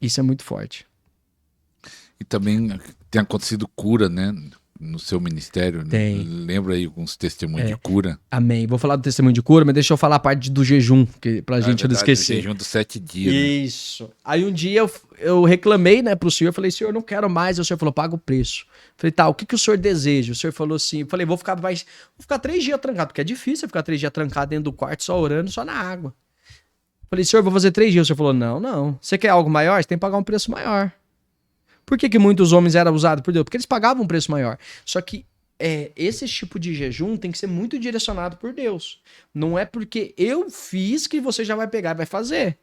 Isso é muito forte. E também tem acontecido cura, né? No seu ministério. Tem. Lembra aí alguns testemunhos de cura? Amém. Vou falar do testemunho de cura, mas deixa eu falar a parte do jejum, pra Ah, é gente não verdade, o esquecer. jejum dos 7 dias, né? Isso. Aí um dia eu reclamei, né, pro senhor, falei, senhor, não quero mais. O senhor falou, paga o preço. Falei, tá, o que que o senhor deseja? O senhor falou assim, falei, vou ficar 3 dias trancado, porque é difícil ficar 3 dias trancado dentro do quarto, só orando, só na água. Falei, senhor, vou fazer 3 dias. O senhor falou, não. Você quer algo maior? Você tem que pagar um preço maior. Por que que muitos homens eram usados por Deus? Porque eles pagavam um preço maior. Só que esse tipo de jejum tem que ser muito direcionado por Deus. Não é porque eu fiz que você já vai pegar e vai fazer.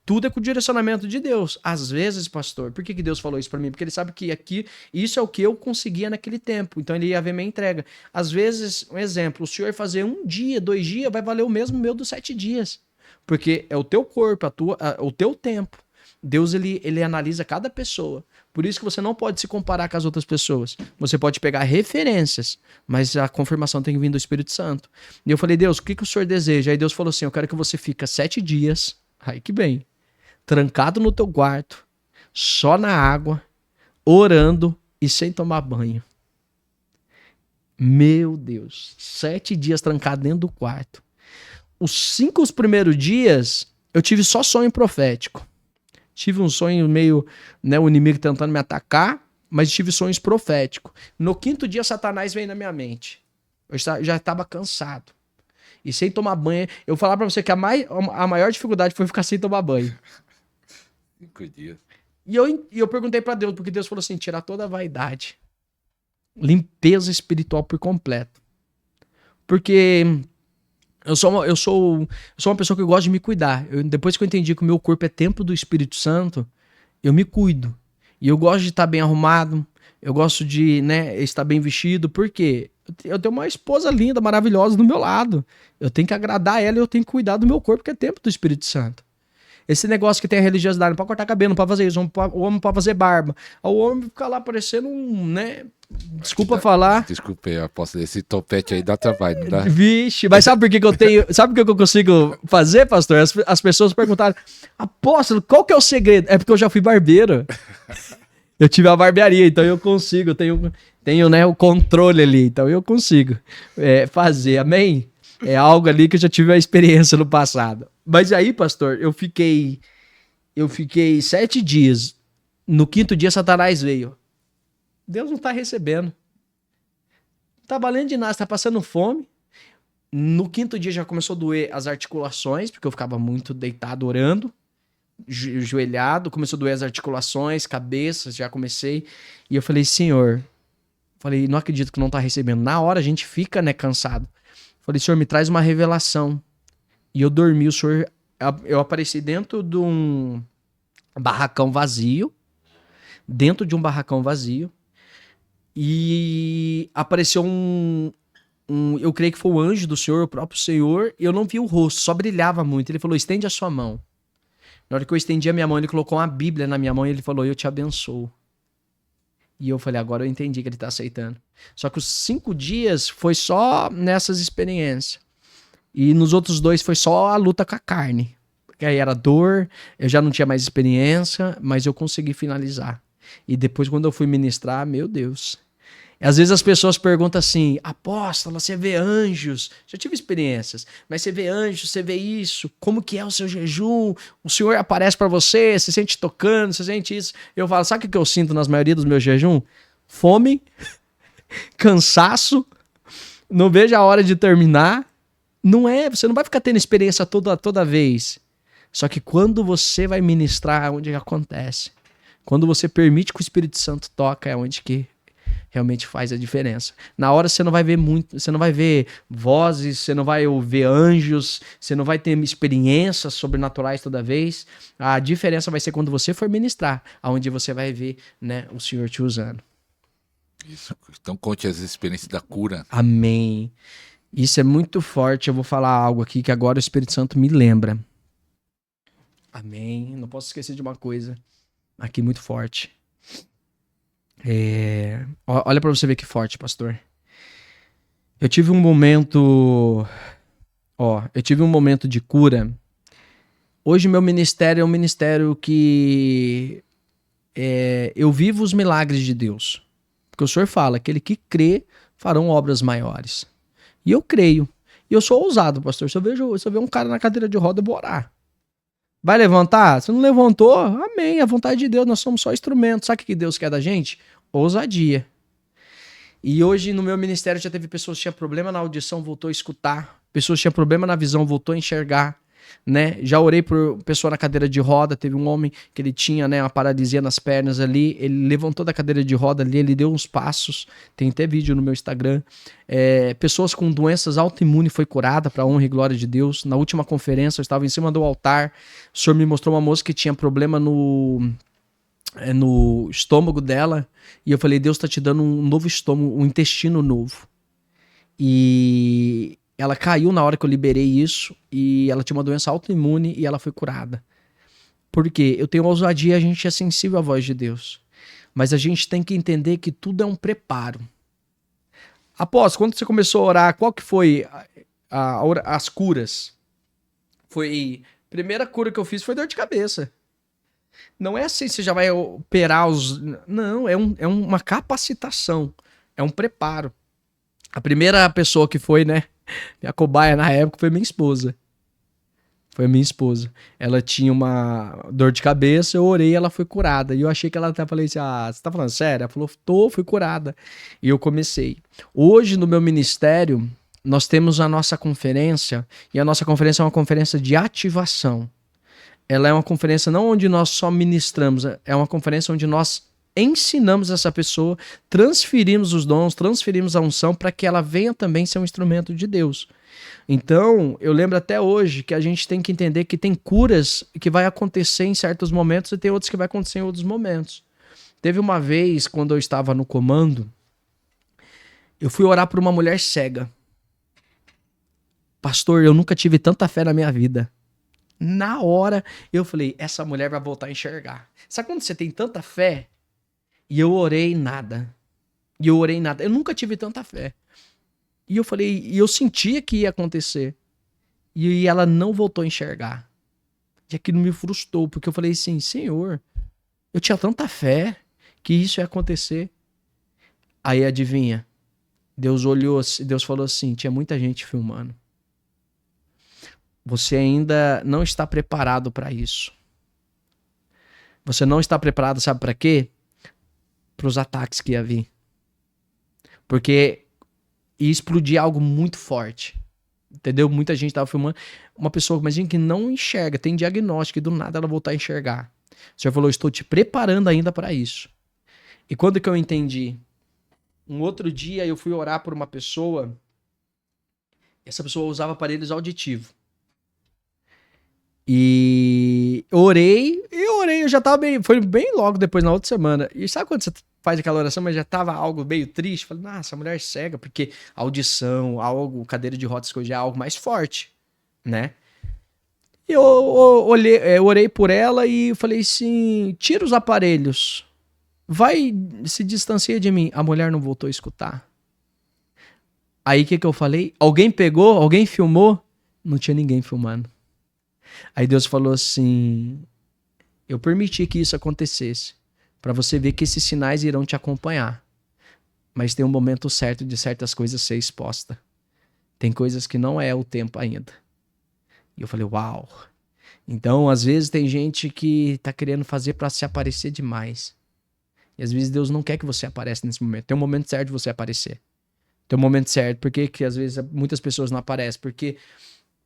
Tudo é com o direcionamento de Deus. Às vezes, pastor, por que que Deus falou isso pra mim? Porque ele sabe que aqui, isso é o que eu conseguia naquele tempo. Então ele ia ver minha entrega. Às vezes, um exemplo, o senhor fazer 1 dia, 2 dias, vai valer o mesmo meu dos 7 dias. Porque é o teu corpo, o teu tempo. Deus, ele analisa cada pessoa. Por isso que você não pode se comparar com as outras pessoas. Você pode pegar referências, mas a confirmação tem que vir do Espírito Santo. E eu falei, Deus, o que que o senhor deseja? Aí Deus falou assim, eu quero que você fique 7 dias, aí que bem, trancado no teu quarto, só na água, orando e sem tomar banho. Meu Deus, 7 dias trancado dentro do quarto. Os 5 primeiros dias, eu tive só sonho profético. Tive um sonho meio, né, o inimigo tentando me atacar, mas tive sonhos proféticos. No 5º dia, Satanás veio na minha mente. Eu já estava cansado. E sem tomar banho, eu vou falar pra você que a maior dificuldade foi ficar sem tomar banho. 5 dias. E eu perguntei pra Deus, porque Deus falou assim, tirar toda a vaidade. Limpeza espiritual por completo. Porque eu sou uma pessoa que gosta de me cuidar. Depois que eu entendi que o meu corpo é templo do Espírito Santo, eu me cuido. E eu gosto de estar bem arrumado. Eu gosto de, né, estar bem vestido. Por quê? Eu tenho uma esposa linda, maravilhosa do meu lado. Eu tenho que agradar ela e eu tenho que cuidar do meu corpo, que é templo do Espírito Santo. Esse negócio que tem a religiosidade, não pode cortar cabelo, não pode fazer isso, o homem não pode fazer barba. O homem fica lá parecendo um, né? Desculpa falar. Desculpa aí, apóstolo. Esse topete aí dá trabalho, não dá? Vixe, mas sabe por que eu tenho. Sabe o que eu consigo fazer, pastor? As pessoas perguntaram, apóstolo, qual que é o segredo? É porque eu já fui barbeiro. Eu tive a barbearia, então eu consigo, tenho né, o controle ali, então eu consigo fazer, amém? É algo ali que eu já tive a experiência no passado. Mas aí, pastor, eu fiquei 7 dias. No 5º dia, Satanás veio. Deus não tá recebendo. Não tá valendo de nada, tá passando fome. No 5º dia já começou a doer as articulações, porque eu ficava muito deitado orando, joelhado, começou a doer as articulações, cabeça, já comecei. E eu falei, Senhor, não acredito que não tá recebendo. Na hora a gente fica, né, cansado. Falei, Senhor, me traz uma revelação. E eu dormi, eu apareci dentro de um barracão vazio, e apareceu eu creio que foi o anjo do Senhor, o próprio Senhor, e eu não vi o rosto, só brilhava muito. Ele falou, estende a sua mão. Na hora que eu estendi a minha mão, ele colocou uma Bíblia na minha mão e ele falou, eu te abençoo. E eu falei, agora eu entendi que ele tá aceitando. Só que os 5 dias foi só nessas experiências. E nos outros 2 foi só a luta com a carne. Porque aí era dor, eu já não tinha mais experiência, mas eu consegui finalizar. E depois, quando eu fui ministrar, meu Deus. Às vezes as pessoas perguntam assim, apóstolo, você vê anjos? Já tive experiências, mas você vê anjos, você vê isso? Como que é o seu jejum? O Senhor aparece pra você, você sente tocando, você sente isso? Eu falo, sabe o que eu sinto nas maioria dos meus jejum? Fome, cansaço, não vejo a hora de terminar. Você não vai ficar tendo experiência toda vez. Só que quando você vai ministrar, é onde acontece. Quando você permite que o Espírito Santo toca, é onde que realmente faz a diferença. Na hora você não vai ver você não vai ver vozes, você não vai ouvir anjos, você não vai ter experiências sobrenaturais toda vez. A diferença vai ser quando você for ministrar, aonde você vai ver, né, o Senhor te usando. Isso. Então conte as experiências da cura. Amém. Isso é muito forte. Eu vou falar algo aqui que agora o Espírito Santo me lembra. Amém. Não posso esquecer de uma coisa aqui muito forte. Olha pra você ver que forte, pastor. Eu tive um momento de cura Hoje meu ministério é um ministério que eu vivo os milagres de Deus. Porque o Senhor fala, aquele que crê farão obras maiores. E eu creio. E eu sou ousado, pastor. Se eu ver um cara na cadeira de roda, eu vou orar. Vai levantar? Se não levantou, amém. A vontade de Deus, nós somos só instrumentos. Sabe o que Deus quer da gente? Ousadia. E hoje no meu ministério já teve pessoas que tinham problema na audição, voltou a escutar. Pessoas que tinham problema na visão, voltou a enxergar. Né? Já orei por pessoa na cadeira de roda. Teve um homem que ele tinha, né, uma paralisia nas pernas ali. Ele levantou da cadeira de roda ali, ele deu uns passos. Tem até vídeo no meu Instagram. Pessoas com doenças autoimunes foi curada para honra e glória de Deus. Na última conferência eu estava em cima do altar. O Senhor me mostrou uma moça que tinha problema no estômago dela, e eu falei, Deus tá te dando um novo estômago, um intestino novo. E ela caiu na hora que eu liberei isso, e ela tinha uma doença autoimune, e ela foi curada. Por quê? Eu tenho ousadia, a gente é sensível à voz de Deus. Mas a gente tem que entender que tudo é um preparo. Após, quando você começou a orar, qual que foi as curas? Primeira cura que eu fiz foi dor de cabeça. Não é assim, você já vai operar os... Não, é uma capacitação. É um preparo. A primeira pessoa que foi, né? Minha cobaia na época foi minha esposa. Foi minha esposa. Ela tinha uma dor de cabeça, eu orei e ela foi curada. E eu achei que ela até falei assim, você tá falando sério? Ela falou, fui curada. E eu comecei. Hoje, no meu ministério, nós temos a nossa conferência, e a nossa conferência é uma conferência de ativação. Ela é uma conferência não onde nós só ministramos, é uma conferência onde nós ensinamos essa pessoa, transferimos os dons, transferimos a unção para que ela venha também ser um instrumento de Deus. Então, eu lembro até hoje que a gente tem que entender que tem curas que vai acontecer em certos momentos e tem outras que vai acontecer em outros momentos. Teve uma vez, quando eu estava no comando, eu fui orar por uma mulher cega. Pastor, eu nunca tive tanta fé na minha vida. Na hora, eu falei, essa mulher vai voltar a enxergar. Sabe quando você tem tanta fé? E eu orei nada. Eu nunca tive tanta fé. E eu falei, e eu sentia que ia acontecer. E ela não voltou a enxergar. E aquilo me frustrou, porque eu falei assim, Senhor, eu tinha tanta fé que isso ia acontecer. Aí adivinha? Deus olhou, Deus falou assim, tinha muita gente filmando. Você ainda não está preparado para isso. Você não está preparado, sabe para quê? Para os ataques que ia vir. Porque ia explodir algo muito forte. Entendeu? Muita gente estava filmando. Uma pessoa, imagina, que não enxerga, tem diagnóstico e do nada ela voltar a enxergar. O Senhor falou, estou te preparando ainda para isso. E quando que eu entendi? Um outro dia eu fui orar por uma pessoa. Essa pessoa usava aparelhos auditivos. E eu já tava bem, foi bem logo depois, na outra semana. E sabe quando você faz aquela oração, mas já tava algo meio triste? Falei, essa mulher cega, porque audição, cadeira de rodas, que hoje é algo mais forte, né? E eu orei por ela e falei assim, tira os aparelhos, se distancia de mim. A mulher não voltou a escutar. Aí o que eu falei? Alguém pegou? Alguém filmou? Não tinha ninguém filmando. Aí Deus falou assim, eu permiti que isso acontecesse, para você ver que esses sinais irão te acompanhar. Mas tem um momento certo de certas coisas ser exposta. Tem coisas que não é o tempo ainda. E eu falei, uau. Então, às vezes tem gente que tá querendo fazer para se aparecer demais. E às vezes Deus não quer que você apareça nesse momento. Tem um momento certo de você aparecer. Tem um momento certo. Por que às vezes muitas pessoas não aparecem? Porque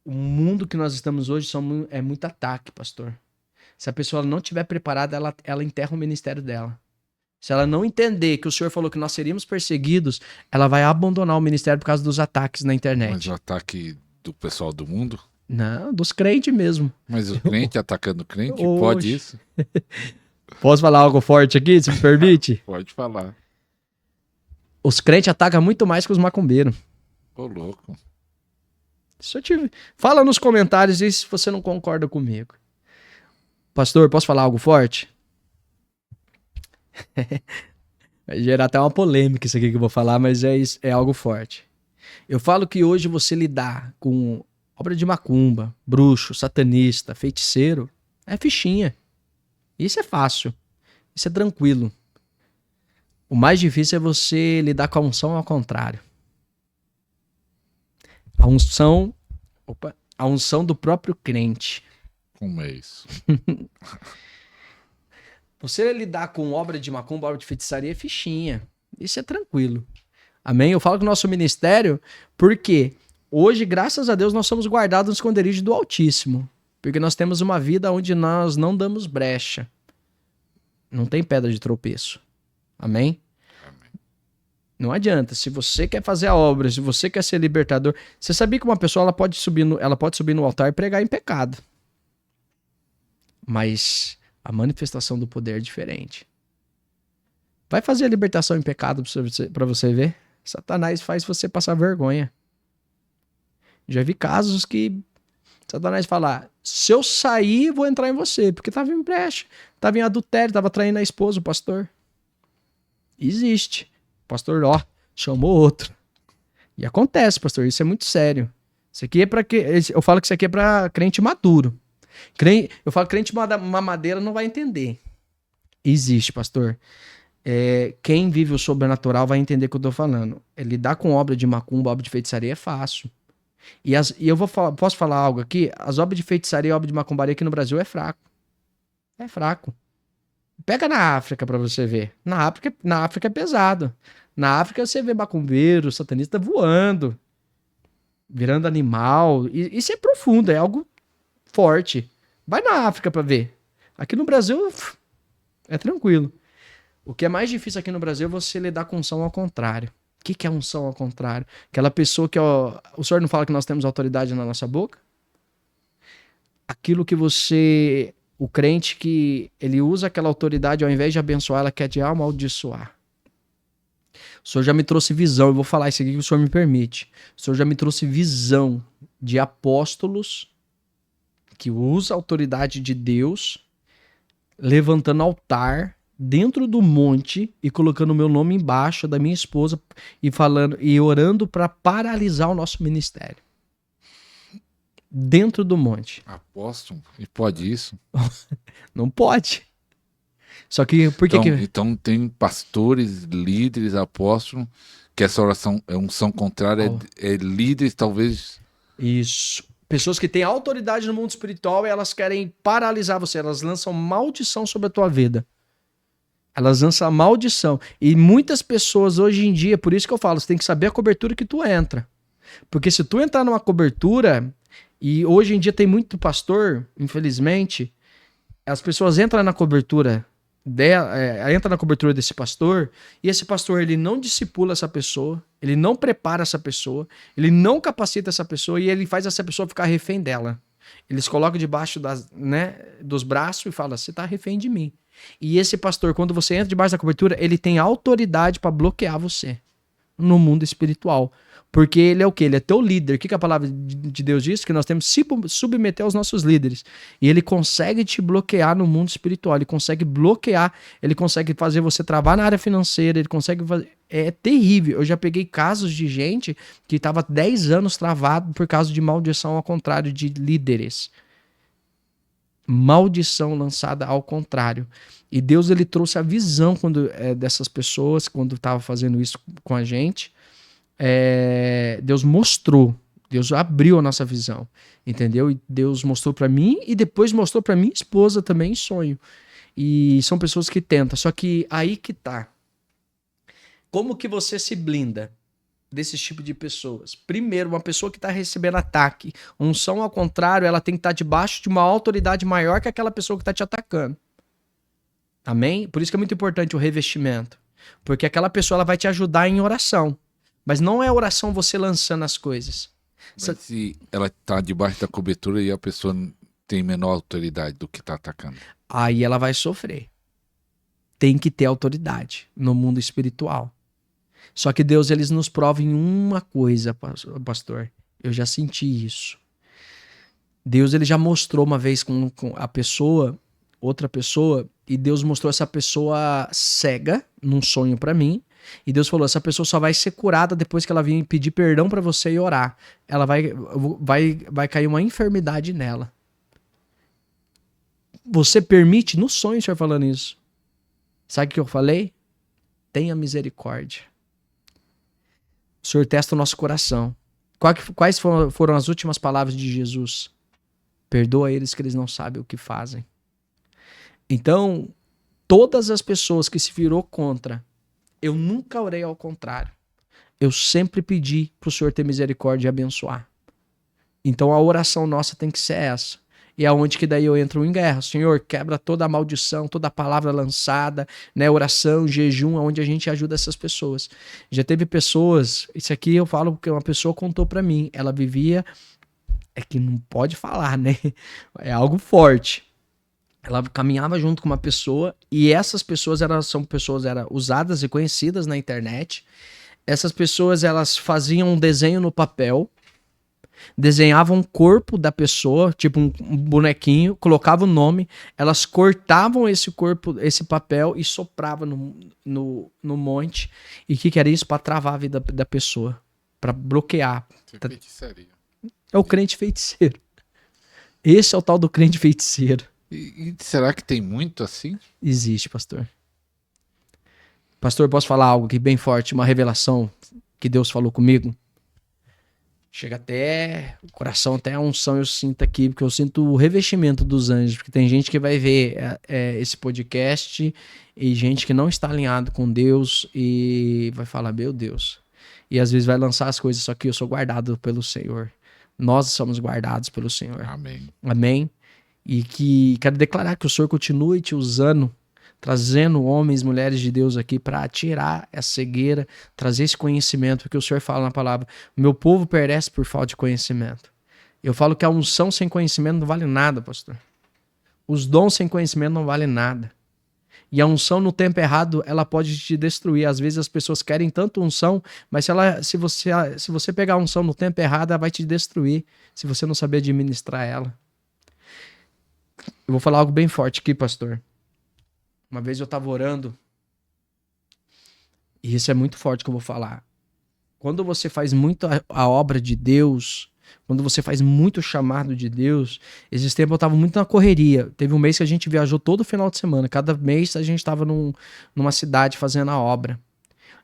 o mundo que nós estamos hoje é muito ataque, pastor. Se a pessoa não estiver preparada, ela enterra o ministério dela. Se ela não entender que o Senhor falou que nós seríamos perseguidos, ela vai abandonar o ministério por causa dos ataques na internet. Mas o ataque do pessoal do mundo? Não, dos crentes mesmo. Mas o crente atacando o crente? Pode isso? Posso falar algo forte aqui, se me permite? Pode falar. Os crentes atacam muito mais que os macumbeiros. Ô, louco. Fala nos comentários aí se você não concorda comigo. Pastor, posso falar algo forte? Vai gerar até uma polêmica isso aqui que eu vou falar, mas é algo forte. Eu falo que hoje você lidar com Obra de macumba, bruxo, satanista, feiticeiro, é fichinha. Isso é fácil. Isso é tranquilo. O mais difícil é você lidar com a unção ao contrário. A unção do próprio crente. Como é isso? Você lidar com obra de macumba, obra de feitiçaria é fichinha. Isso é tranquilo. Amém? Eu falo com o nosso ministério porque hoje, graças a Deus, nós somos guardados no esconderijo do Altíssimo. Porque nós temos uma vida onde nós não damos brecha. Não tem pedra de tropeço. Amém? Não adianta. Se você quer fazer a obra, se você quer ser libertador, você sabia que uma pessoa ela pode subir no altar e pregar em pecado. Mas a manifestação do poder é diferente. Vai fazer a libertação em pecado para você ver? Satanás faz você passar vergonha. Já vi casos que Satanás fala: se eu sair, vou entrar em você, porque tava em brecha, tava em adultério, tava traindo a esposa, o pastor. Existe. O pastor, chamou outro. E acontece, pastor, isso é muito sério. Isso aqui é para que eu falo que isso aqui é para crente maduro. Eu falo que crente mamadeira não vai entender. Existe, pastor. Quem vive o sobrenatural vai entender o que eu tô falando. Lidar com obra de macumba, obra de feitiçaria é fácil. E eu posso falar algo aqui? As obras de feitiçaria e obra de macumbaria aqui no Brasil é fraco. É fraco. Pega na África pra você ver. Na África é pesado. Na África você vê macumbeiro, satanista voando, virando animal. Isso é profundo, é algo forte. Vai na África pra ver. Aqui no Brasil é tranquilo. O que é mais difícil aqui no Brasil é você lidar com unção ao contrário. O que é unção ao contrário? Aquela pessoa que... o senhor não fala que nós temos autoridade na nossa boca? Aquilo que você... O crente que ele usa aquela autoridade, ao invés de abençoar, ela quer de amaldiçoar. O senhor já me trouxe visão, eu vou falar isso aqui que o senhor me permite. O senhor já me trouxe visão de apóstolos que usam a autoridade de Deus, levantando altar dentro do monte e colocando o meu nome embaixo da minha esposa e falando e orando para paralisar o nosso ministério. Dentro do monte. Apóstolo? E pode isso? Não pode. Só que por que então tem pastores, líderes, apóstolos, que essa oração é unção contrária, é líderes talvez... Isso. Pessoas que têm autoridade no mundo espiritual e elas querem paralisar você, elas lançam maldição sobre a tua vida. Elas lançam maldição. E muitas pessoas hoje em dia, por isso que eu falo, você tem que saber a cobertura que tu entra. Porque se tu entrar numa cobertura, e hoje em dia tem muito pastor, infelizmente, as pessoas entram na cobertura entra na cobertura desse pastor, e esse pastor ele não discipula essa pessoa, ele não prepara essa pessoa, ele não capacita essa pessoa e ele faz essa pessoa ficar refém dela. Eles colocam debaixo dos braços e falam: você tá refém de mim. E esse pastor, quando você entra debaixo da cobertura, ele tem autoridade para bloquear você no mundo espiritual. Porque ele é o quê? Ele é teu líder. O que a palavra de Deus diz? Que nós temos que se submeter aos nossos líderes. E ele consegue te bloquear no mundo espiritual. Ele consegue bloquear. Ele consegue fazer você travar na área financeira. Ele consegue fazer... É terrível. Eu já peguei casos de gente que estava 10 anos travado por causa de maldição ao contrário de líderes. Maldição lançada ao contrário. E Deus ele trouxe a visão dessas pessoas quando estava fazendo isso com a gente. Deus mostrou, Deus abriu a nossa visão, entendeu? E Deus mostrou para mim e depois mostrou para minha esposa também em sonho. E são pessoas que tentam, só que aí que tá. Como que você se blinda desse tipo de pessoas? Primeiro, uma pessoa que está recebendo ataque, unção ao contrário, ela tem que estar debaixo de uma autoridade maior que aquela pessoa que está te atacando. Amém? Por isso que é muito importante o revestimento, porque aquela pessoa ela vai te ajudar em oração. Mas não é oração você lançando as coisas. Mas se ela está debaixo da cobertura e a pessoa tem menor autoridade do que está atacando? Aí ela vai sofrer. Tem que ter autoridade no mundo espiritual. Só que Deus eles nos prova em uma coisa, pastor. Eu já senti isso. Deus ele já mostrou uma vez com a pessoa, outra pessoa, e Deus mostrou essa pessoa cega num sonho para mim. E Deus falou, essa pessoa só vai ser curada depois que ela vir pedir perdão pra você e orar. Ela vai cair uma enfermidade nela. Você permite, no sonho o Senhor falando isso. Sabe o que eu falei? Tenha misericórdia. O Senhor testa o nosso coração. Quais foram as últimas palavras de Jesus? Perdoa eles que eles não sabem o que fazem. Então, todas as pessoas que se virou contra, eu nunca orei ao contrário. Eu sempre pedi para o Senhor ter misericórdia e abençoar. Então a oração nossa tem que ser essa. E é onde que daí eu entro em guerra. Senhor, quebra toda a maldição, toda a palavra lançada, né? Oração, jejum, onde a gente ajuda essas pessoas. Já teve pessoas, isso aqui eu falo porque uma pessoa contou para mim, ela vivia, é que não pode falar, né? É algo forte. Ela caminhava junto com uma pessoa e essas pessoas eram usadas e conhecidas na internet. Essas pessoas, elas faziam um desenho no papel, desenhavam o corpo da pessoa, tipo um bonequinho, colocavam o nome, elas cortavam esse corpo, esse papel e sopravam no monte. E o que era isso? Para travar a vida da pessoa, para bloquear. Feitiçaria. É o crente feiticeiro. Esse é o tal do crente feiticeiro. E será que tem muito assim? Existe, pastor. Pastor, posso falar algo aqui bem forte, uma revelação que Deus falou comigo? Chega até o coração, até a unção eu sinto aqui, porque eu sinto o revestimento dos anjos, porque tem gente que vai ver esse podcast e gente que não está alinhado com Deus e vai falar, meu Deus. E às vezes vai lançar as coisas, só que eu sou guardado pelo Senhor. Nós somos guardados pelo Senhor. Amém. Amém? E que quero declarar que o Senhor continue te usando, trazendo homens e mulheres de Deus aqui para tirar essa cegueira, trazer esse conhecimento, porque o Senhor fala na palavra, meu povo perece por falta de conhecimento. Eu falo que a unção sem conhecimento não vale nada, pastor. Os dons sem conhecimento não valem nada. E a unção no tempo errado, ela pode te destruir. Às vezes as pessoas querem tanto unção, mas se você pegar a unção no tempo errado, ela vai te destruir, se você não saber administrar ela. Eu vou falar algo bem forte aqui, pastor. Uma vez eu estava orando, e isso é muito forte que eu vou falar. Quando você faz muito a obra de Deus, quando você faz muito chamado de Deus, esses tempos eu estava muito na correria. Teve um mês que a gente viajou todo final de semana. Cada mês a gente estava numa cidade fazendo a obra.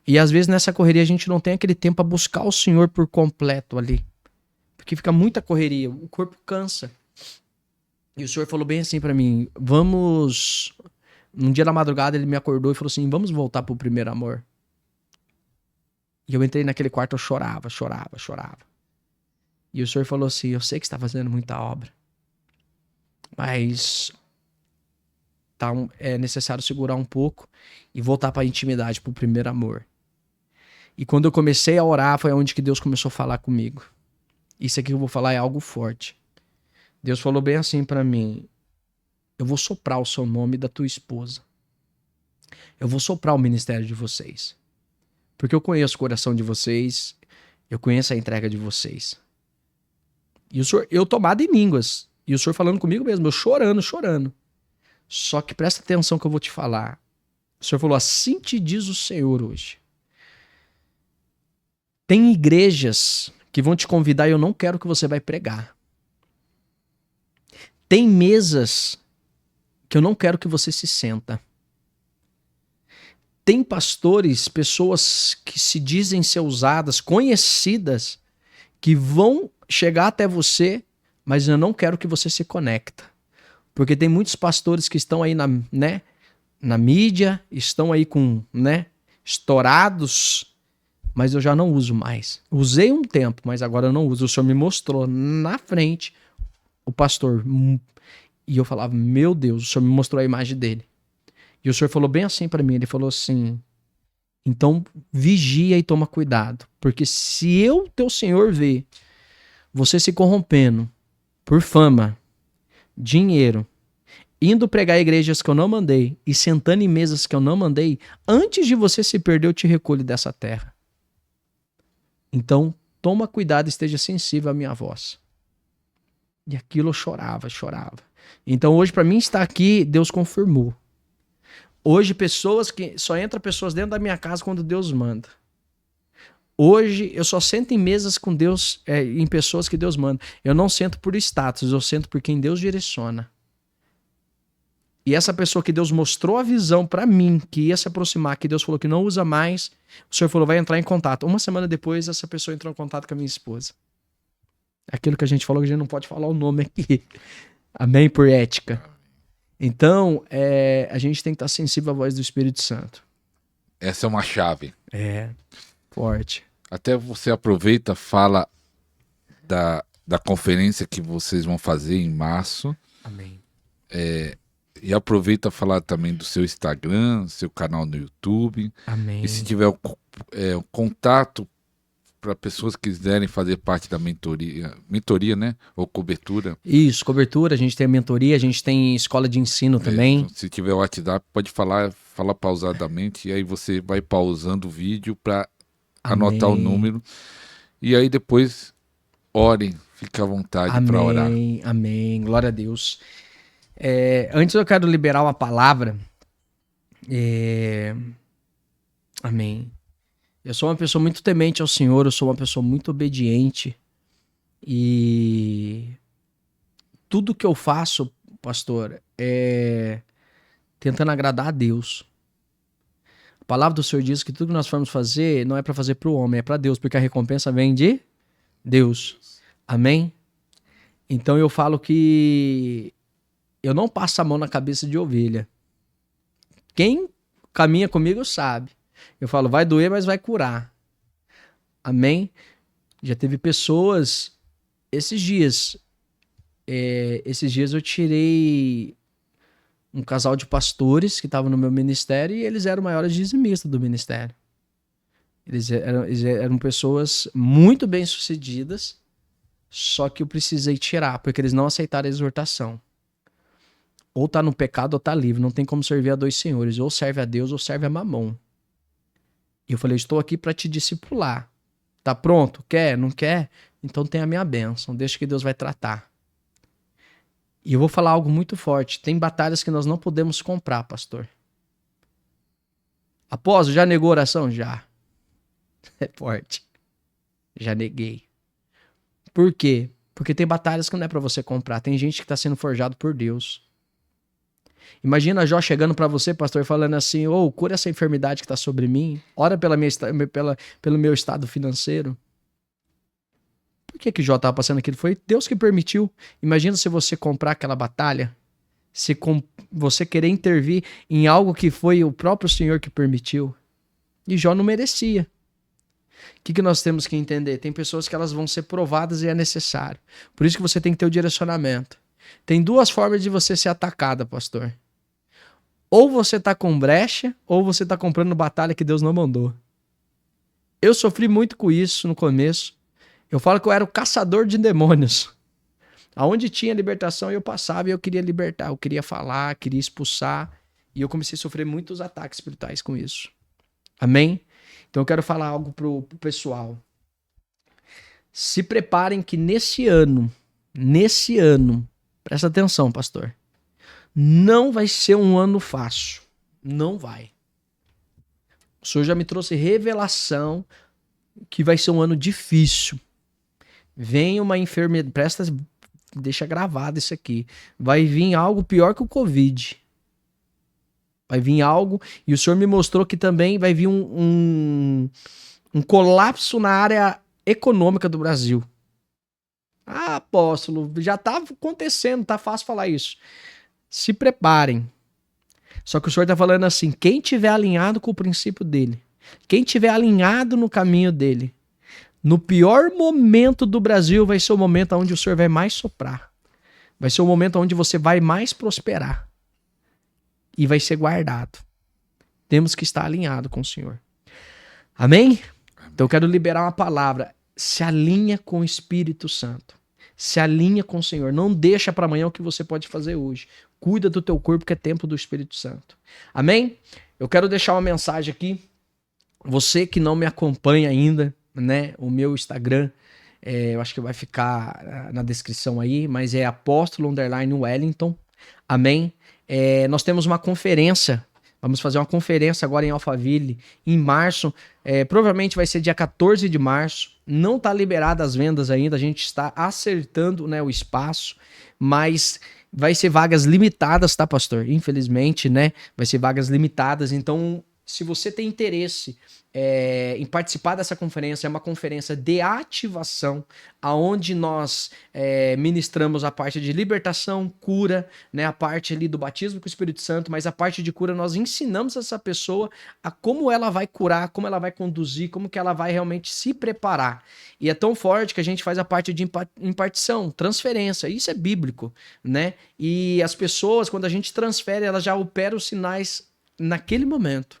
E às vezes nessa correria a gente não tem aquele tempo para buscar o Senhor por completo ali. Porque fica muita correria, o corpo cansa. E o Senhor falou bem assim pra mim, vamos... Um dia na madrugada ele me acordou e falou assim, vamos voltar pro primeiro amor. E eu entrei naquele quarto, eu chorava. E o Senhor falou assim, eu sei que você está fazendo muita obra, mas é necessário segurar um pouco e voltar pra intimidade, pro primeiro amor. E quando eu comecei a orar, foi onde que Deus começou a falar comigo. Isso aqui que eu vou falar é algo forte. Deus falou bem assim pra mim, eu vou soprar o seu nome da tua esposa. Eu vou soprar o ministério de vocês. Porque eu conheço o coração de vocês, eu conheço a entrega de vocês. E o Senhor, eu tomado em línguas, e o Senhor falando comigo mesmo, eu chorando. Só que presta atenção que eu vou te falar. O Senhor falou, assim te diz o Senhor hoje. Tem igrejas que vão te convidar e eu não quero que você vai pregar. Tem mesas que eu não quero que você se senta. Tem pastores, pessoas que se dizem ser usadas, conhecidas, que vão chegar até você, mas eu não quero que você se conecta. Porque tem muitos pastores que estão aí na mídia, estão aí com, estourados, mas eu já não uso mais. Usei um tempo, mas agora eu não uso. O Senhor me mostrou na frente o pastor. E eu falava, meu Deus, o Senhor me mostrou a imagem dele. E o Senhor falou bem assim pra mim, ele falou assim, então vigia e toma cuidado, porque se eu, teu Senhor, ver você se corrompendo por fama, dinheiro, indo pregar igrejas que eu não mandei e sentando em mesas que eu não mandei, antes de você se perder, eu te recolho dessa terra. Então, toma cuidado e esteja sensível à minha voz. E aquilo eu chorava. Então, hoje, para mim estar aqui, Deus confirmou. Hoje, só entra pessoas dentro da minha casa quando Deus manda. Hoje, eu só sento em mesas com Deus, em pessoas que Deus manda. Eu não sento por status, eu sento por quem Deus direciona. E essa pessoa que Deus mostrou a visão pra mim, que ia se aproximar, que Deus falou que não usa mais, o Senhor falou, vai entrar em contato. Uma semana depois, essa pessoa entrou em contato com a minha esposa. Aquilo que a gente falou, que a gente não pode falar o nome aqui. Amém? Por ética. Então, a gente tem que estar sensível à voz do Espírito Santo. Essa é uma chave. Forte. Até você aproveita, fala da conferência que vocês vão fazer em março. Amém. E aproveita falar também do seu Instagram, seu canal no YouTube. Amém. E se tiver o contato para pessoas que quiserem fazer parte da mentoria, né? Ou cobertura. Isso, cobertura, a gente tem a mentoria, a gente tem escola de ensino também. Então, se tiver o WhatsApp, pode falar pausadamente, e aí você vai pausando o vídeo para anotar o número. E aí depois orem, fique à vontade para orar. Amém, glória a Deus. Antes eu quero liberar uma palavra. Amém. Eu sou uma pessoa muito temente ao Senhor, eu sou uma pessoa muito obediente. E tudo que eu faço, pastor, é tentando agradar a Deus. A palavra do Senhor diz que tudo que nós formos fazer não é para fazer para o homem, é para Deus, porque a recompensa vem de Deus. Amém? Então eu falo que eu não passo a mão na cabeça de ovelha. Quem caminha comigo sabe. Eu falo, vai doer, mas vai curar. Amém? Já teve pessoas, esses dias eu tirei um casal de pastores que estavam no meu ministério e eles eram maiores dizimistas do ministério. Eles eram pessoas muito bem-sucedidas, só que eu precisei tirar, porque eles não aceitaram a exortação. Ou tá no pecado ou tá livre, não tem como servir a dois senhores, ou serve a Deus ou serve a Mamon. E eu falei, estou aqui para te discipular. Tá pronto? Quer? Não quer? Então tem a minha bênção, deixa que Deus vai tratar. E eu vou falar algo muito forte. Tem batalhas que nós não podemos comprar, pastor. Apóstolo, já negou oração? Já. É forte. Já neguei. Por quê? Porque tem batalhas que não é pra você comprar. Tem gente que tá sendo forjado por Deus. Imagina Jó chegando pra você, pastor, falando assim, cura essa enfermidade que tá sobre mim. Ora pelo meu estado financeiro. Por que Jó estava passando aquilo? Foi Deus que permitiu. Imagina se você comprar aquela batalha, se você querer intervir em algo que foi o próprio Senhor que permitiu. E Jó não merecia. O que nós temos que entender? Tem pessoas que elas vão ser provadas e é necessário. Por isso que você tem que ter o direcionamento. Tem duas formas de você ser atacada, pastor. Ou você tá com brecha, ou você tá comprando batalha que Deus não mandou. Eu sofri muito com isso no começo. Eu falo que eu era o caçador de demônios. Aonde tinha libertação, eu passava e eu queria libertar. Eu queria falar, queria expulsar. E eu comecei a sofrer muitos ataques espirituais com isso. Amém? Então eu quero falar algo pro pessoal. Se preparem que nesse ano, presta atenção, pastor, não vai ser um ano fácil. Não vai. O Senhor já me trouxe revelação que vai ser um ano difícil. Vem uma enfermidade, deixa gravado isso aqui. Vai vir algo pior que o Covid. Vai vir algo, e o Senhor me mostrou que também vai vir um colapso na área econômica do Brasil. Ah, apóstolo, já tá acontecendo, tá fácil falar isso. Se preparem. Só que o Senhor tá falando assim, quem tiver alinhado com o princípio dele, quem tiver alinhado no caminho dele, no pior momento do Brasil vai ser o momento onde o Senhor vai mais soprar. Vai ser o momento onde você vai mais prosperar. E vai ser guardado. Temos que estar alinhado com o Senhor. Amém? Então eu quero liberar uma palavra. Se alinha com o Espírito Santo. Se alinha com o Senhor. Não deixa para amanhã o que você pode fazer hoje. Cuida do teu corpo que é templo do Espírito Santo. Amém? Eu quero deixar uma mensagem aqui. Você que não me acompanha ainda, né? O meu Instagram, eu acho que vai ficar na descrição aí, mas é Apóstolo_Wellington. Amém? Nós temos uma conferência Vamos fazer uma conferência agora em Alphaville, em março. Provavelmente vai ser dia 14 de março. Não está liberada as vendas ainda, a gente está acertando, né, o espaço, mas vai ser vagas limitadas, tá, pastor? Infelizmente, né? Vai ser vagas limitadas. Então, se você tem interesse em participar dessa conferência, é uma conferência de ativação, aonde nós ministramos a parte de libertação, cura, né, a parte ali do batismo com o Espírito Santo, mas a parte de cura nós ensinamos essa pessoa a como ela vai curar, como ela vai conduzir, como que ela vai realmente se preparar. E é tão forte que a gente faz a parte de impartição, transferência, isso é bíblico, né? E as pessoas, quando a gente transfere, elas já operam os sinais naquele momento,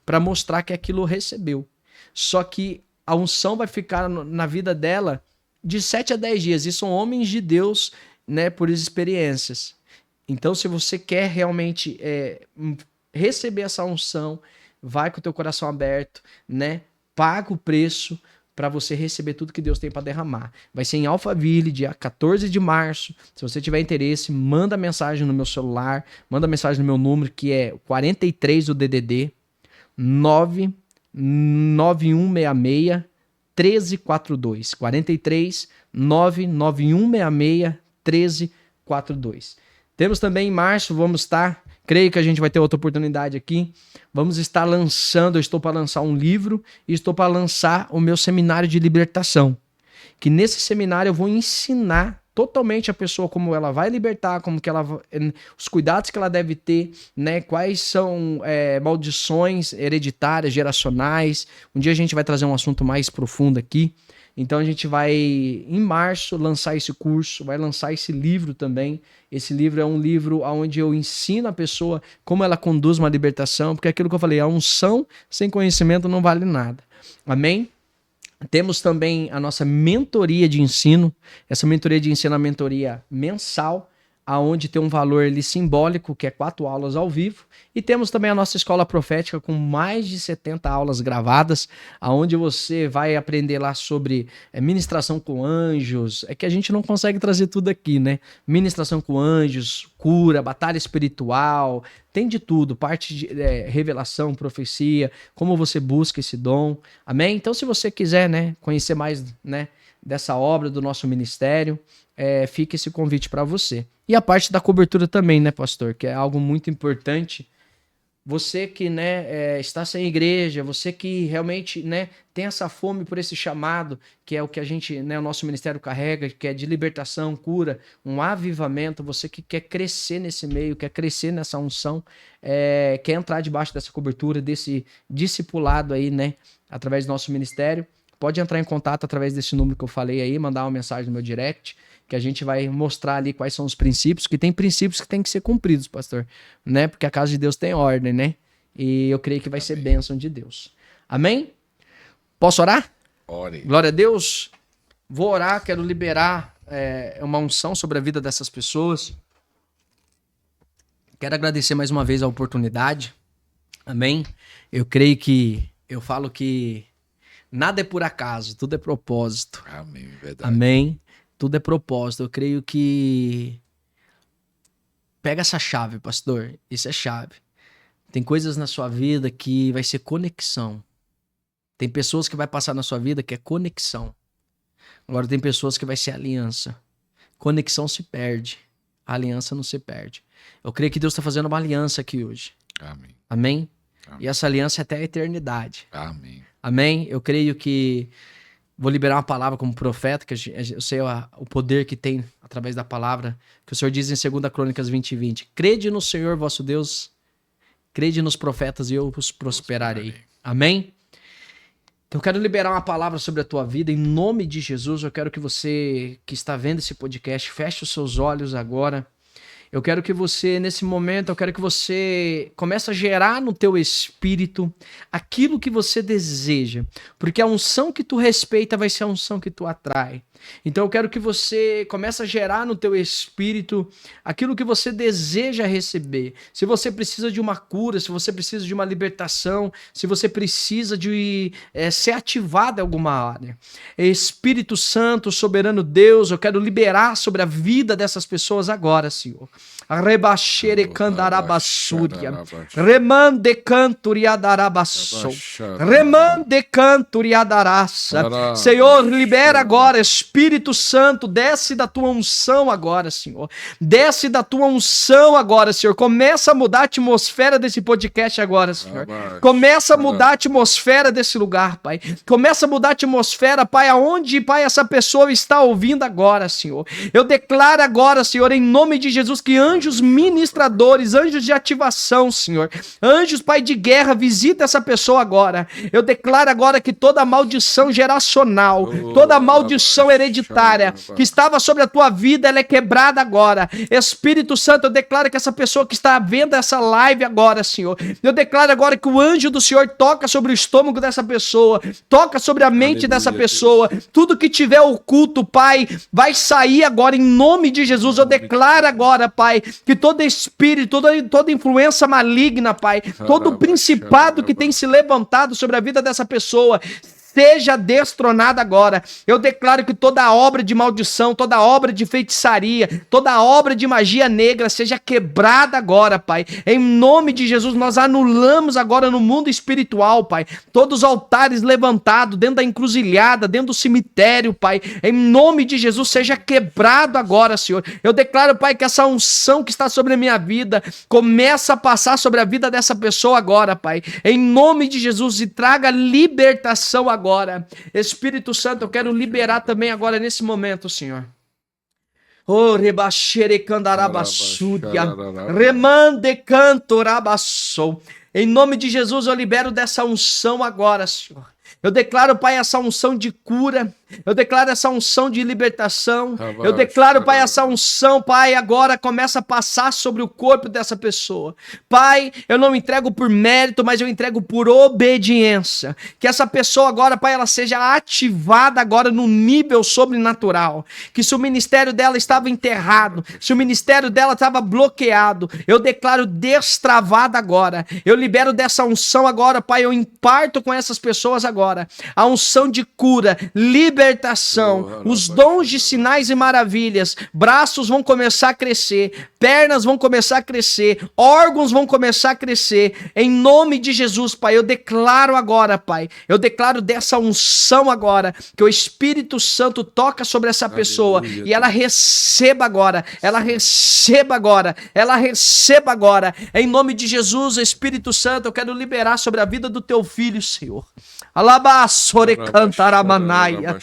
para mostrar que aquilo recebeu. Só que a unção vai ficar na vida dela de 7 a 10 dias. E são homens de Deus, né, por experiências. Então, se você quer realmente receber essa unção, vai com o teu coração aberto, né? Paga o preço para você receber tudo que Deus tem para derramar. Vai ser em Alphaville, dia 14 de março. Se você tiver interesse, manda mensagem no meu celular, manda mensagem no meu número, que é 43 do DDD, 99166 1342. 43 99166 1342. Temos também em março, vamos estar, creio que a gente vai ter outra oportunidade aqui, vamos estar lançando, eu estou para lançar um livro e estou para lançar o meu seminário de libertação, que nesse seminário eu vou ensinar totalmente a pessoa como ela vai libertar, como que ela, os cuidados que ela deve ter, né? Quais são maldições hereditárias, geracionais. Um dia a gente vai trazer um assunto mais profundo aqui. Então a gente vai, em março, lançar esse curso, vai lançar esse livro também. Esse livro é um livro onde eu ensino a pessoa como ela conduz uma libertação, porque é aquilo que eu falei, a unção sem conhecimento não vale nada. Amém? Temos também a nossa mentoria de ensino. Essa mentoria de ensino é uma mentoria mensal, aonde tem um valor ali simbólico, que é 4 aulas ao vivo. E temos também a nossa escola profética com mais de 70 aulas gravadas, aonde você vai aprender lá sobre ministração com anjos. É que a gente não consegue trazer tudo aqui, né? Ministração com anjos, cura, batalha espiritual, tem de tudo, parte de revelação, profecia, como você busca esse dom. Amém? Então, se você quiser, né, conhecer mais, né, dessa obra do nosso ministério, fica esse convite para você. E a parte da cobertura também, né, pastor? Que é algo muito importante. Você que, né, está sem igreja, você que realmente, né, tem essa fome por esse chamado, que é o que a gente, né, o nosso ministério carrega, que é de libertação, cura, um avivamento, você que quer crescer nesse meio, quer crescer nessa unção, quer entrar debaixo dessa cobertura, desse discipulado aí, né, através do nosso ministério, pode entrar em contato através desse número que eu falei aí, mandar uma mensagem no meu direct, que a gente vai mostrar ali quais são os princípios, que tem princípios que tem que ser cumpridos, pastor, né? Porque a casa de Deus tem ordem, né? E eu creio que vai ser bênção de Deus. Amém? Posso orar? Ore. Glória a Deus. Vou orar, quero liberar uma unção sobre a vida dessas pessoas. Quero agradecer mais uma vez a oportunidade. Amém? Eu falo que nada é por acaso, tudo é propósito. Amém, verdade. Amém? Tudo é propósito. Eu creio que... Pega essa chave, pastor. Isso é chave. Tem coisas na sua vida que vai ser conexão. Tem pessoas que vai passar na sua vida que é conexão. Agora tem pessoas que vai ser aliança. Conexão se perde. A aliança não se perde. Eu creio que Deus está fazendo uma aliança aqui hoje. Amém. Amém? Amém. E essa aliança é até a eternidade. Amém. Amém? Eu creio que... Vou liberar uma palavra como profeta, que eu sei o poder que tem através da palavra, que o Senhor diz em 2 Crônicas 20:20. Crede no Senhor vosso Deus, crede nos profetas e eu os prosperarei. Amém? Então eu quero liberar uma palavra sobre a tua vida, em nome de Jesus. Eu quero que você que está vendo esse podcast, feche os seus olhos agora. Eu quero que você, nesse momento, eu quero que você comece a gerar no teu espírito aquilo que você deseja. Porque a unção que tu respeita vai ser a unção que tu atrai. Então eu quero que você comece a gerar no teu espírito aquilo que você deseja receber. Se você precisa de uma cura, se você precisa de uma libertação, se você precisa de ser ativado em alguma área. Espírito Santo, soberano Deus, eu quero liberar sobre a vida dessas pessoas agora, Senhor. Rebaxere candarabassúria. Remande canturiadarabassou. Remande canturiadaraça. Senhor, libera agora, Espírito Santo, desce da tua unção agora, Senhor. Desce da tua unção agora, Senhor. Começa a mudar a atmosfera desse podcast agora, Senhor. Começa a mudar a atmosfera desse lugar, Pai. Começa a mudar a atmosfera, Pai, aonde, Pai, essa pessoa está ouvindo agora, Senhor. Eu declaro agora, Senhor, em nome de Jesus, que anjos ministradores, anjos de ativação, Senhor, anjos, Pai, de guerra, visita essa pessoa agora. Eu declaro agora que toda maldição geracional, toda maldição hereditária que estava sobre a tua vida, ela é quebrada agora. Espírito Santo, eu declaro que essa pessoa que está vendo essa live agora, Senhor, eu declaro agora que o anjo do Senhor toca sobre o estômago dessa pessoa, toca sobre a mente dessa pessoa, tudo que tiver oculto, Pai, vai sair agora em nome de Jesus. Eu declaro agora, Pai, que todo espírito, toda influência maligna, Pai, todo principado que tem se levantado sobre a vida dessa pessoa, seja destronada agora. Eu declaro que toda obra de maldição, toda obra de feitiçaria, toda obra de magia negra seja quebrada agora, Pai. Em nome de Jesus, nós anulamos agora no mundo espiritual, Pai, todos os altares levantados dentro da encruzilhada, dentro do cemitério, Pai. Em nome de Jesus, seja quebrado agora, Senhor. Eu declaro, Pai, que essa unção que está sobre a minha vida começa a passar sobre a vida dessa pessoa agora, Pai. Em nome de Jesus, e traga libertação agora. Espírito Santo, eu quero liberar também agora nesse momento, Senhor. Oh, rebaxere candarabassúria, remande cantorabassou. Em nome de Jesus, eu libero dessa unção agora, Senhor. Eu declaro, Pai, essa unção de cura. Eu declaro essa unção de libertação. Eu declaro, Pai, essa unção, Pai, agora começa a passar sobre o corpo dessa pessoa. Pai, eu não entrego por mérito, mas eu entrego por obediência. Que essa pessoa agora, Pai, ela seja ativada agora no nível sobrenatural. Que se o ministério dela estava enterrado, se o ministério dela estava bloqueado, eu declaro destravada agora. Eu libero dessa unção agora, Pai, eu imparto com essas pessoas agora a unção de cura, libertação, os dons de sinais e maravilhas. Braços vão começar a crescer, pernas vão começar a crescer, órgãos vão começar a crescer. Em nome de Jesus, Pai, eu declaro agora, Pai, eu declaro dessa unção agora, que o Espírito Santo toca sobre essa pessoa. Aleluia. E ela receba agora, ela receba agora, ela receba agora. Em nome de Jesus, Espírito Santo, eu quero liberar sobre a vida do teu filho, Senhor. Alabassore cantaramanaia.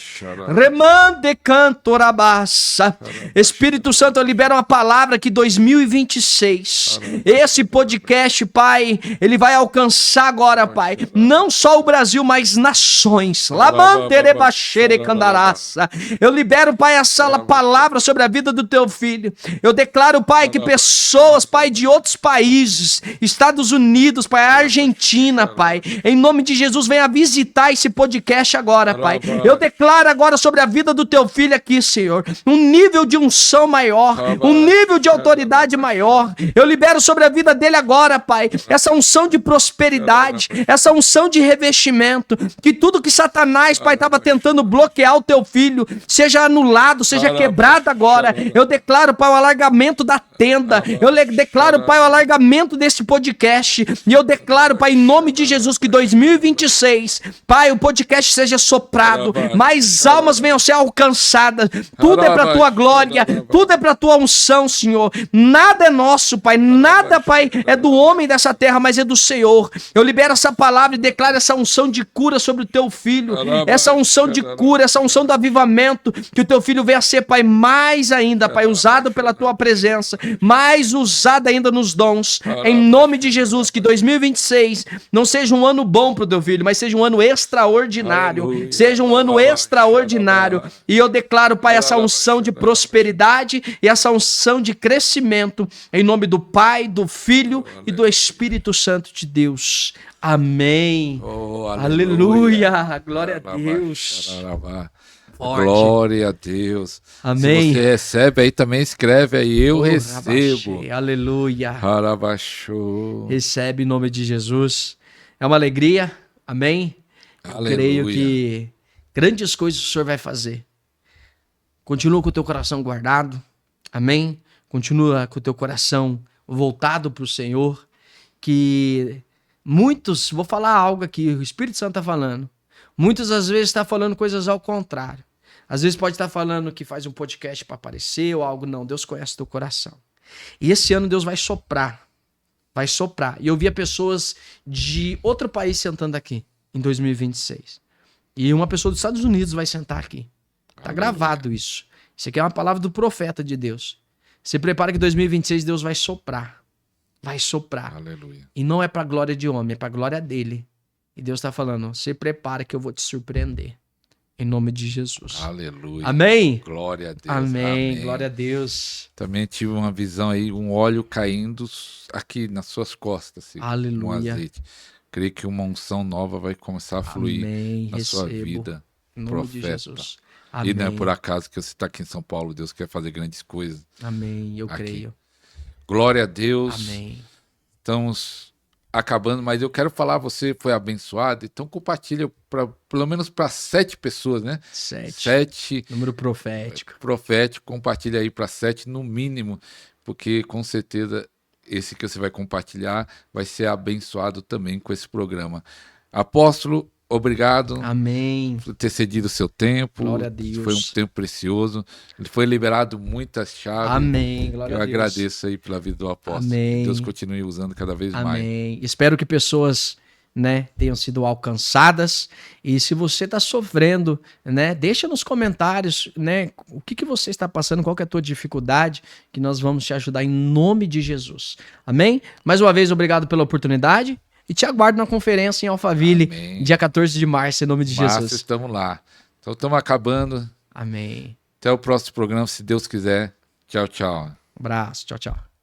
Remande cantorabassa. Espírito Santo, eu libero uma palavra que 2026, esse podcast, Pai, ele vai alcançar agora, Pai, não só o Brasil, mas nações. Lamanterebaxere candaraça. Eu libero, Pai, essa palavra sobre a vida do teu filho. Eu declaro, Pai, que pessoas, Pai, de outros países, Estados Unidos, Pai, Argentina, Pai, em nome de Jesus, venha visitar esse podcast agora, Pai. Eu declaro agora sobre a vida do teu filho aqui, Senhor, um nível de unção maior, um nível de autoridade maior. Eu libero sobre a vida dele agora, Pai, essa unção de prosperidade, essa unção de revestimento, que tudo que Satanás, Pai, estava tentando bloquear o teu filho, seja anulado, seja quebrado agora. Eu declaro, Pai, o alargamento da tenda. Eu declaro, Pai, o alargamento desse podcast. E eu declaro, Pai, em nome de Jesus, que 2026, Pai, o podcast seja soprado, mais almas venham ser alcançadas. Tudo é para tua glória, tudo é para tua unção, Senhor. Nada é nosso, Pai, nada, Pai, é do homem dessa terra, mas é do Senhor. Eu libero essa palavra e declaro essa unção de cura sobre o teu filho, essa unção de cura, essa unção do avivamento, que o teu filho venha ser, Pai, mais ainda, Pai, usado pela tua presença, mais usado ainda nos dons. Em nome de Jesus, que 2026 não seja um ano bom para o teu filho, mas seja um ano extraordinário. Aleluia. Seja um ano extraordinário. E eu declaro, Pai, essa unção de prosperidade e essa unção de crescimento, em nome do Pai, do Filho e do Espírito Santo de Deus. Amém. Oh, aleluia. Aleluia. Glória a Deus. Forte. Glória a Deus. Amém. Se você recebe aí, também escreve aí, eu recebo. Rabaxê. Aleluia. Harabaxô. Recebe em nome de Jesus. É uma alegria. Amém. Aleluia. Creio que grandes coisas o Senhor vai fazer. Continua com o teu coração guardado. Amém. Continua com o teu coração voltado para o Senhor, que muitos, vou falar algo aqui, o Espírito Santo está falando, muitas às vezes está falando coisas ao contrário. Às vezes pode estar falando que faz um podcast para aparecer ou algo, não, Deus conhece o teu coração. E esse ano Deus vai soprar. Vai soprar. E eu via pessoas de outro país sentando aqui em 2026. E uma pessoa dos Estados Unidos vai sentar aqui. Tá gravado isso. Isso aqui é uma palavra do profeta de Deus. Se prepara que em 2026 Deus vai soprar. Vai soprar. Aleluia. E não é para glória de homem, é para glória dele. E Deus está falando, se prepara que eu vou te surpreender. Em nome de Jesus. Aleluia. Amém? Glória a Deus. Amém. Glória a Deus. Também tive uma visão aí, um óleo caindo aqui nas suas costas. Assim, Aleluia. um azeite. Creio que uma unção nova vai começar a fluir Amém. na sua Recebo. vida, Em nome profeta. de Jesus. Amém. E não é por acaso que você está aqui em São Paulo, Deus quer fazer grandes coisas. Amém. Eu aqui. Creio. Glória a Deus. Amém. Estamos acabando, mas eu quero falar, você foi abençoado, então compartilha pelo menos para 7 pessoas, né? 7. Número profético. Profético, compartilha aí para 7 no mínimo, porque com certeza esse que você vai compartilhar vai ser abençoado também com esse programa. Apóstolo, obrigado. Amém. Por ter cedido o seu tempo. Glória a Deus. Foi um tempo precioso. Ele foi liberado muitas chaves. Amém. Glória a Deus. Eu agradeço aí pela vida do apóstolo. Amém. Que Deus continue usando cada vez mais. Amém. Espero que pessoas, né, tenham sido alcançadas. E se você está sofrendo, né, deixa nos comentários, né, o que você está passando, qual que é a tua dificuldade, que nós vamos te ajudar em nome de Jesus. Amém? Mais uma vez, obrigado pela oportunidade. E te aguardo na conferência em Alphaville, Amém. dia 14 de março, em nome de Jesus. Estamos lá. Então estamos acabando. Amém. Até o próximo programa, se Deus quiser. Tchau, tchau. Um abraço. Tchau, tchau.